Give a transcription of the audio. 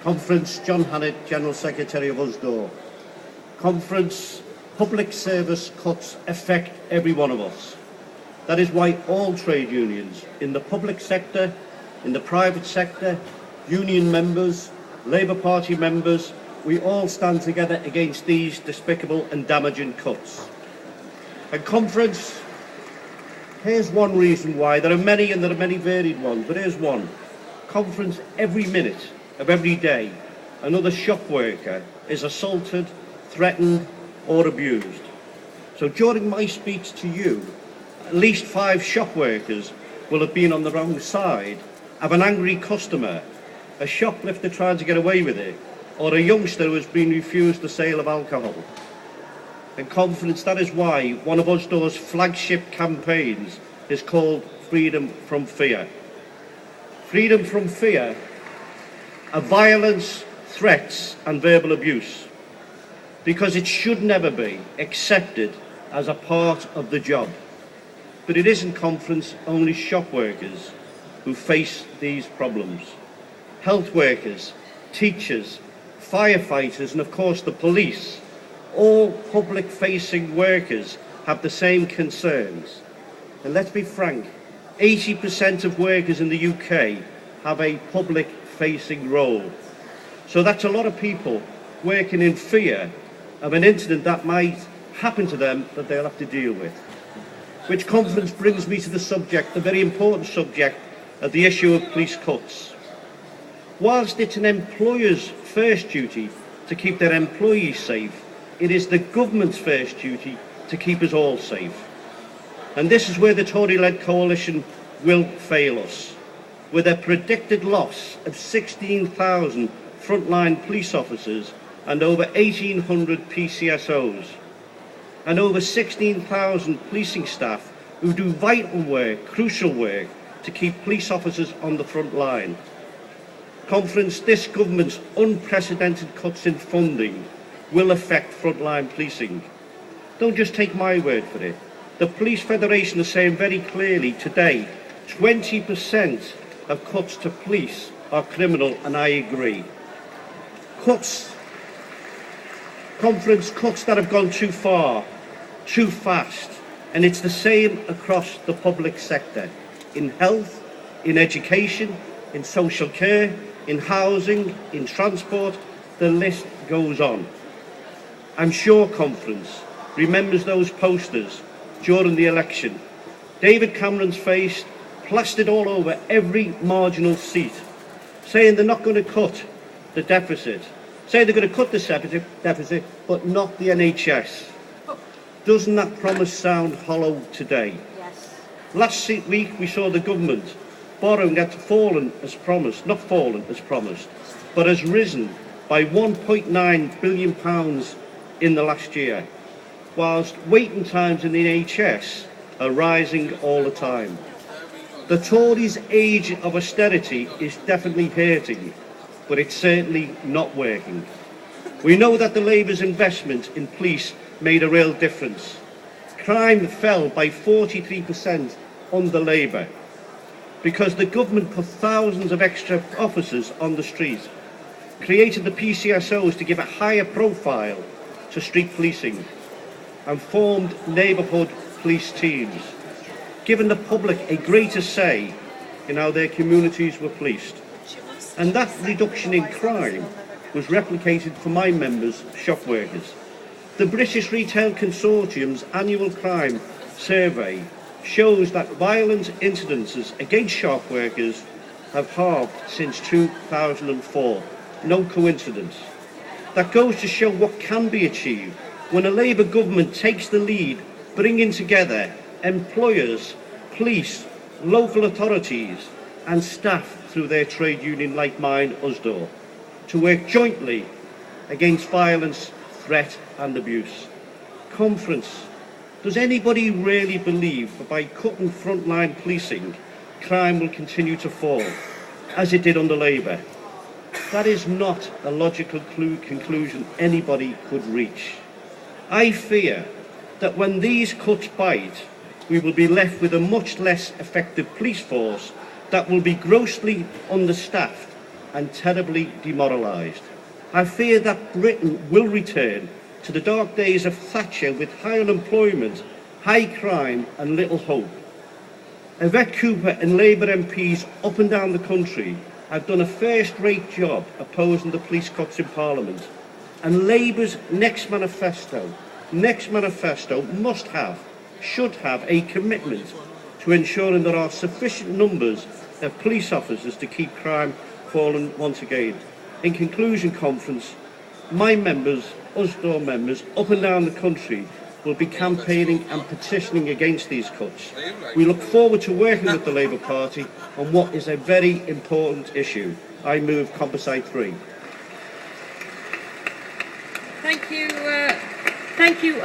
Conference, John Hannett, General Secretary of Usdaw. Conference, public service cuts affect every one of us. That is why all trade unions in the public sector, in the private sector, union members, Labour Party members, we all stand together against these despicable and damaging cuts. And conference, here's one reason why. There are many and there are many varied ones, but here's one. Conference, every minute of every day, another shop worker is assaulted, threatened or abused. So during my speech to you, at least 5 shop workers will have been on the wrong side of an angry customer, a shoplifter trying to get away with it, or a youngster who has been refused the sale of alcohol. And conference, that is why one of Usdaw's flagship campaigns is called Freedom from Fear. Freedom from fear of violence, threats and verbal abuse, because it should never be accepted as a part of the job. But it isn't conference only shop workers who face these problems. Health workers, teachers, firefighters and of course the police, all public-facing workers have the same concerns. And let's be frank, 80% of workers in the UK have a public-facing role. So that's a lot of people working in fear of an incident that might happen to them that they'll have to deal with. Which conference brings me to the subject, the very important subject of the issue of police cuts. Whilst it's an employer's first duty to keep their employees safe, it is the government's first duty to keep us all safe. And this is where the Tory-led coalition will fail us, with a predicted loss of 16,000 frontline police officers and over 1,800 PCSOs, and over 16,000 policing staff who do vital work, crucial work, to keep police officers on the front line. Conference, this government's unprecedented cuts in funding will affect frontline policing. Don't just take my word for it. The Police Federation is saying very clearly today, 20% of cuts to police are criminal, and I agree. Cuts, conference, cuts that have gone too far, too fast, and it's the same across the public sector, in health, in education, in social care, in housing, in transport, the list goes on. I'm sure conference remembers those posters during the election. David Cameron's face plastered all over every marginal seat, saying they're not going to cut the deficit, saying they're going to cut the deficit, but not the NHS. Doesn't that promise sound hollow today? Yes. Last week we saw the government borrowing had fallen as promised, not fallen as promised, but has risen by £1.9 billion in the last year, whilst waiting times in the NHS are rising all the time. The Tories' age of austerity is definitely hurting, but it's certainly not working. We know that the Labour's investment in police made a real difference. Crime fell by 43% under Labour because the government put thousands of extra officers on the street, created the PCSOs to give a higher profile to street policing, and formed neighbourhood police teams, giving the public a greater say in how their communities were policed. And that reduction in crime was replicated for my members, shop workers. The British Retail Consortium's annual crime survey shows that violent incidences against shop workers have halved since 2004. No coincidence. That goes to show what can be achieved when a Labour government takes the lead, bringing together employers, police, local authorities and staff through their trade union like mine, Usdaw, to work jointly against violence, threat and abuse. Conference, does anybody really believe that by cutting frontline policing, crime will continue to fall, as it did under Labour? That is not a logical conclusion anybody could reach. I fear that when these cuts bite, we will be left with a much less effective police force that will be grossly understaffed and terribly demoralised. I fear that Britain will return to the dark days of Thatcher with high unemployment, high crime and little hope. Yvette Cooper and Labour MPs up and down the country have done a first-rate job opposing the police cuts in Parliament, and Labour's next manifesto should have a commitment to ensuring there are sufficient numbers of police officers to keep crime falling once again. In conclusion, conference, my members, Usdaw members, up and down the country will be campaigning and petitioning against these cuts. We look forward to working with the Labour Party on what is a very important issue. I move composite 3. Thank you.